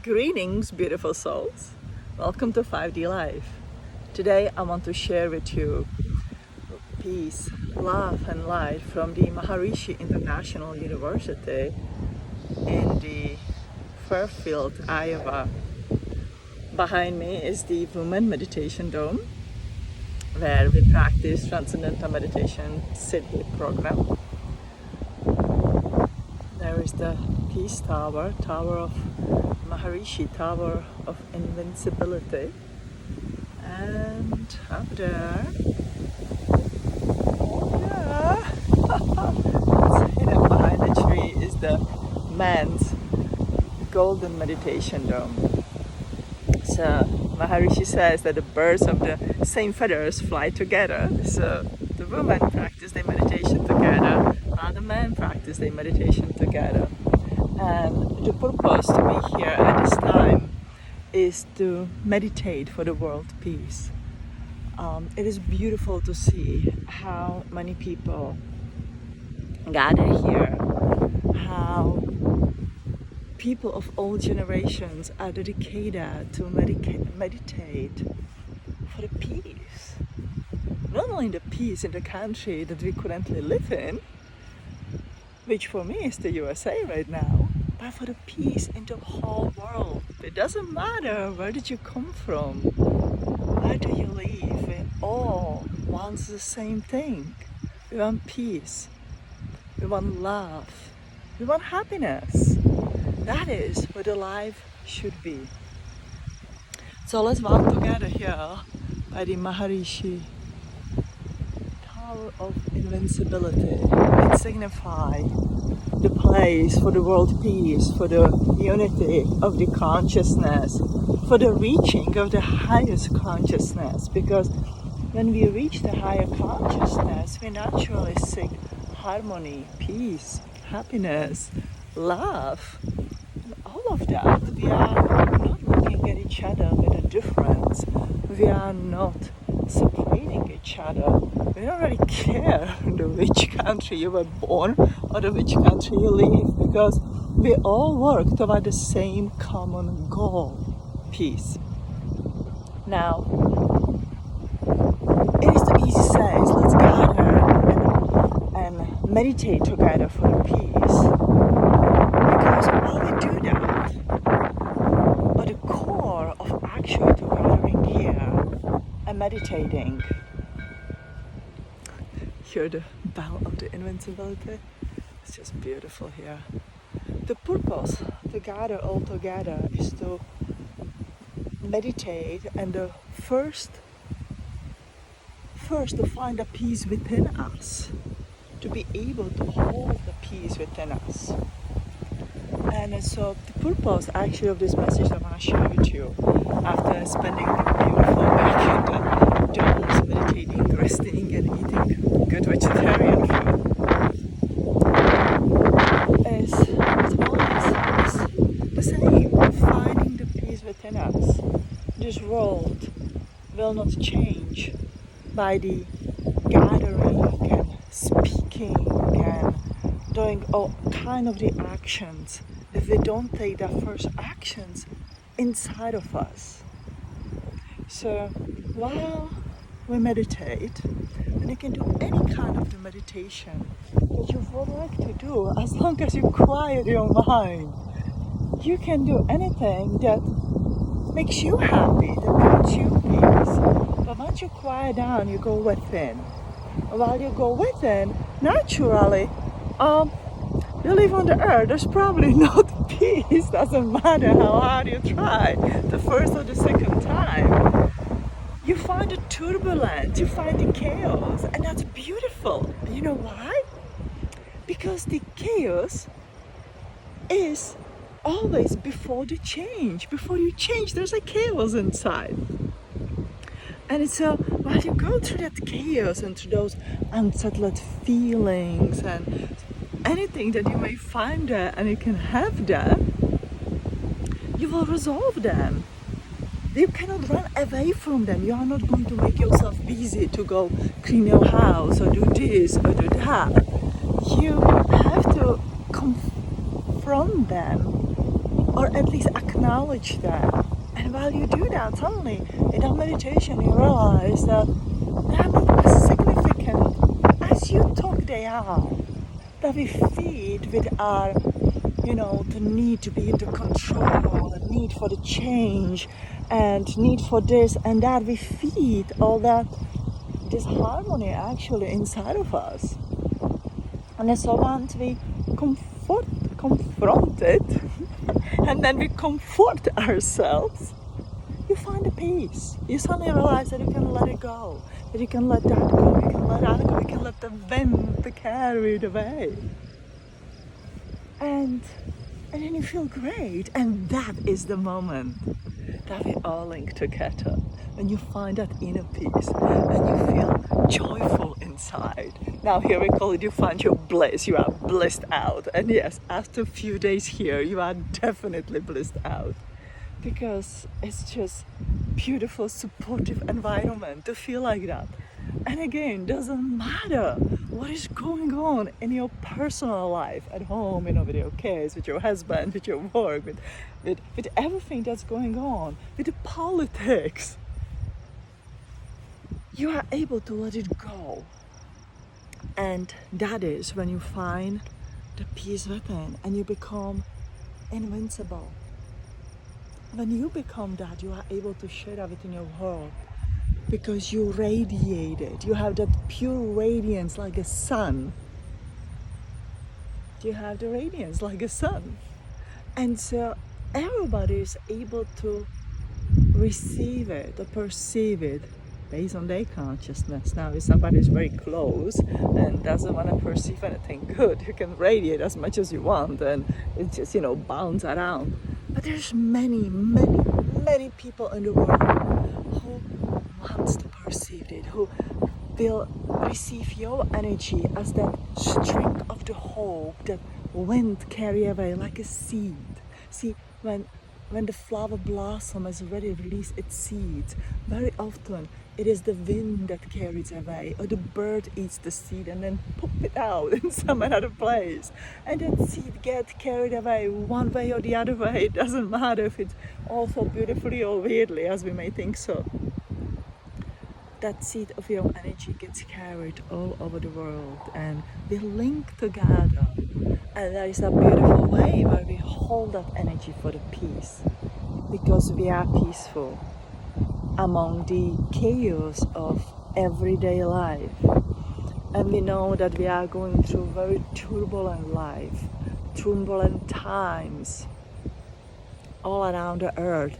Greetings, beautiful souls. Welcome to 5D Life. Today I want to share with you peace, love and light from the Maharishi International University in the Fairfield, Iowa. Behind me is the Women Meditation Dome, where we practice Transcendental Meditation City program. There is the Peace Tower, Tower of Maharishi, Tower of Invincibility. And up there, hidden behind the tree is the man's golden meditation dome. So Maharishi says that the birds of the same feathers fly together. So the women practice their meditation together, and the men practice their meditation together. And the purpose to be here at this time is to meditate for the world peace. It is beautiful to see how many people gather here, how people of all generations are dedicated to meditate for the peace. Not only the peace in the country that we currently live in, which for me is the USA right now, but for the peace in the whole world. It doesn't matter where did you come from, where do you live, we all want the same thing. We want peace, we want love, we want happiness. That is what a life should be. So let's walk together here by the Maharishi Tower of Invincibility. It signifies the place for the world peace, for the unity of the consciousness, for the reaching of the highest consciousness. Because when we reach the higher consciousness, we naturally seek harmony, peace, happiness, love. All of that, we are not looking at each other with a difference. We are not separating each other. We don't really care which country you were born or which country you live, because we all work toward the same common goal, peace. Now, it is the easy says, let's gather and meditate together for the peace. Because while we do that, at the core of actually gathering here and meditating, hear the bell of the invincibility. It's just beautiful here. The purpose to gather all together is to meditate, and the first to find the peace within us, to be able to hold the peace within us. And so the purpose actually of this message I want to share with you, after spending a beautiful week in the domes, meditating, resting and eating good vegetarian food, is always the same, finding the peace within us. This world will not change by the gathering and speaking and doing all kind of the actions if we don't take the first actions inside of us. So while we meditate, and you can do any kind of the meditation that you would like to do, as long as you quiet your mind. You can do anything that makes you happy, that brings you peace. But once you quiet down, you go within. While you go within, naturally, you live on the earth, there's probably not peace. Doesn't matter how hard you try, the first or the second time. You find the turbulence, you find the chaos, and that's beautiful. You know why? Because the chaos is always before the change. Before you change, there's a chaos inside. And so while you go through that chaos and through those unsettled feelings and anything that you may find there, and you can have that, you will resolve them. You cannot run away from them. You are not going to make yourself busy to go clean your house or do this or do that. You have to confront them or at least acknowledge them. And while you do that, suddenly in that meditation you realize that they are not as significant as you thought they are. That we feed with our, the need to be into control, the need for the change, and need for this and that. We feed all that disharmony actually inside of us. And so once we confront it, and then we comfort ourselves, you find a peace. You suddenly realize that you can let it go, that you can let that go, you can let that go, you can let the wind carry it away. And then you feel great. And that is the moment that we all link together. When you find that inner peace and you feel joyful inside. Now here we call it, you find your bliss, you are blissed out. And yes, after a few days here, you are definitely blissed out. Because it's just beautiful, supportive environment to feel like that. And again, doesn't matter what is going on in your personal life, at home, with your kids, with your husband, with your work, with everything that's going on, with the politics. You are able to let it go. And that is when you find the peace within and you become invincible. When you become that, you are able to share that within your world because you radiate it. You have that pure radiance like a sun. You have the radiance like a sun. And so everybody is able to receive it or perceive it based on their consciousness. Now, if somebody is very close and doesn't want to perceive anything good, you can radiate as much as you want and it just, bounce around. But there's many, many, many people in the world who wants to perceive it, who will receive your energy as that string of the hope that wind carry away like a seed. See, when the flower blossom has already released its seeds, very often it is the wind that carries away, or the bird eats the seed and then pop it out in some another place. And that seed gets carried away one way or the other way. It doesn't matter if it's also beautifully or weirdly, as we may think so. That seed of your energy gets carried all over the world and we link together. And there is a beautiful way where we hold that energy for the peace, because we are peaceful among the chaos of everyday life. And we know that we are going through very turbulent life, turbulent times all around the earth,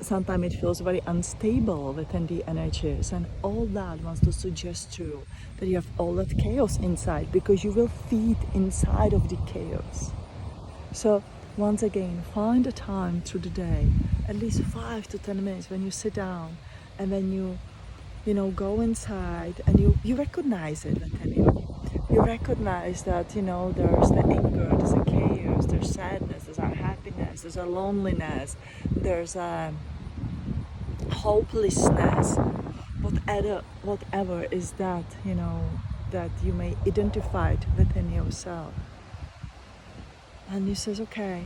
sometimes it feels very unstable within the energies, and all that wants to suggest to you that you have all that chaos inside, because you will feed inside of the chaos. So once again, find a time through the day, at least 5 to 10 minutes, when you sit down and when you go inside and you recognize it within you. You recognize that, there's the anger, there's a chaos, there's sadness, there's a happiness, there's a loneliness, there's a hopelessness, whatever is that, that you may identify it within yourself. And you says, okay,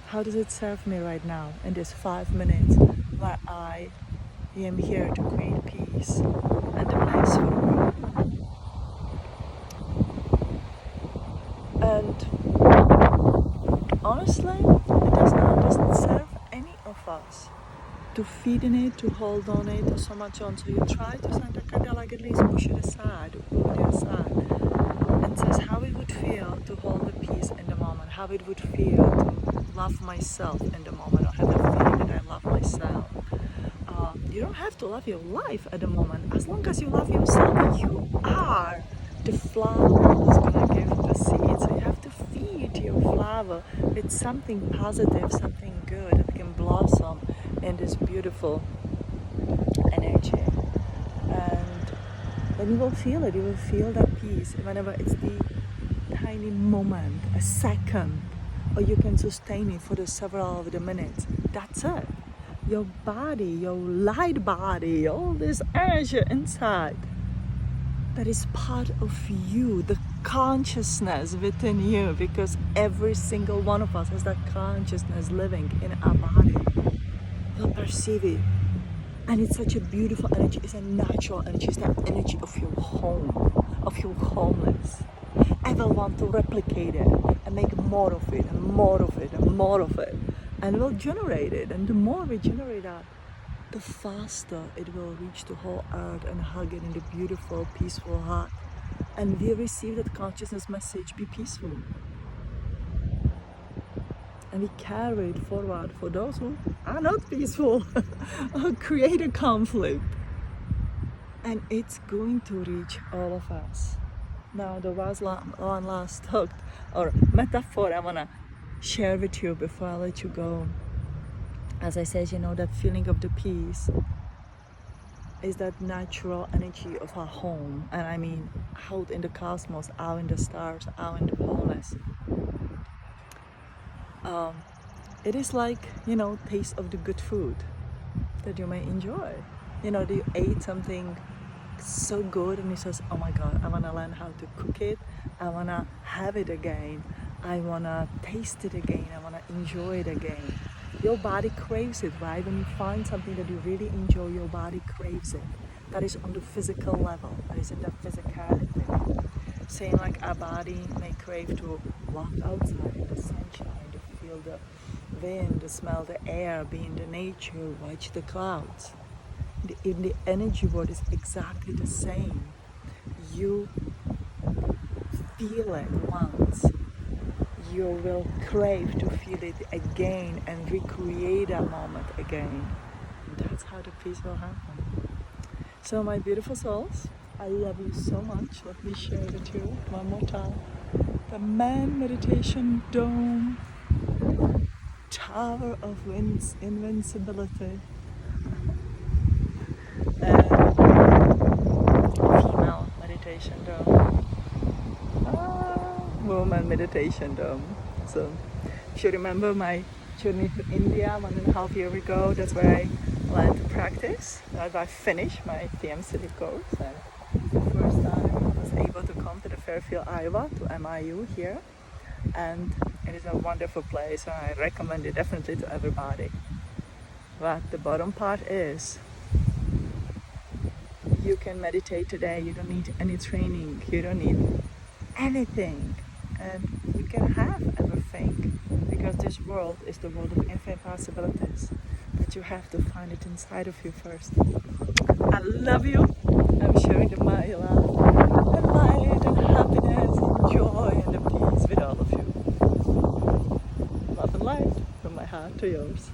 how does it serve me right now in this 5 minutes where I am here to create peace and a place for the world? And honestly, it doesn't serve any of us to feed in it, to hold on it, or so much on. So you try to kind of like at least push it aside, or put it aside, and says how it would feel to hold the peace in the moment, how it would feel to love myself in the moment, or have the feeling that I love myself. You don't have to love your life at the moment. As long as you love yourself, you are the flower who's gonna give the seed. So you have to feed your flower with something positive, something good that can blossom in this beautiful energy. And then you will feel it. You will feel that peace whenever it's the tiny moment, a second, or you can sustain it for the several of the minutes. That's it. Your body, your light body, all this energy inside that is part of you, the consciousness within you, because every single one of us has that consciousness living in our body. We'll perceive it. And it's such a beautiful energy. It's a natural energy. It's that energy of your home, of your homeless. I will want to replicate it and make more of it and more of it and more of it. And we'll generate it. And the more we generate that, the faster it will reach the whole earth and hug it in the beautiful, peaceful heart. And we receive that consciousness message, be peaceful. And we carry it forward for those who are not peaceful or create a conflict. And it's going to reach all of us. Now, there was one last thought or metaphor I want to share with you before I let you go. As I said, that feeling of the peace is that natural energy of our home. And I mean, out in the cosmos, out in the stars, out in the wholeness. It is like, taste of the good food that you may enjoy. That you ate something so good and you says, oh my God, I want to learn how to cook it. I want to have it again. I want to taste it again. I want to enjoy it again. Your body craves it, right? When you find something that you really enjoy, your body craves it. That is on the physical level. That is in the physicality. Saying like our body may crave to walk outside in the sunshine, to feel the wind, to smell the air, be in the nature, watch the clouds. In the energy world is exactly the same. You feel it once. You will crave to feel it again and recreate that moment again. And that's how the peace will happen. So my beautiful souls, I love you so much. Let me share with you one more time. The Man Meditation Dome, Tower of Invincibility, and Female Meditation Dome. Woman Meditation Dome. So if you remember my journey to India 1.5 years ago, that's where I learned to practice. I finished my TM course, and the first time I was able to come to the Fairfield, Iowa, to MIU here, and it is a wonderful place, and I recommend it definitely to everybody. But the bottom part is, you can meditate today. You don't need any training. You don't need anything. And you can have everything, because this world is the world of infinite possibilities, but you have to find it inside of you first. I love you. I'm sharing the my love and light and happiness and joy and the peace with all of you. Love and light from my heart to yours.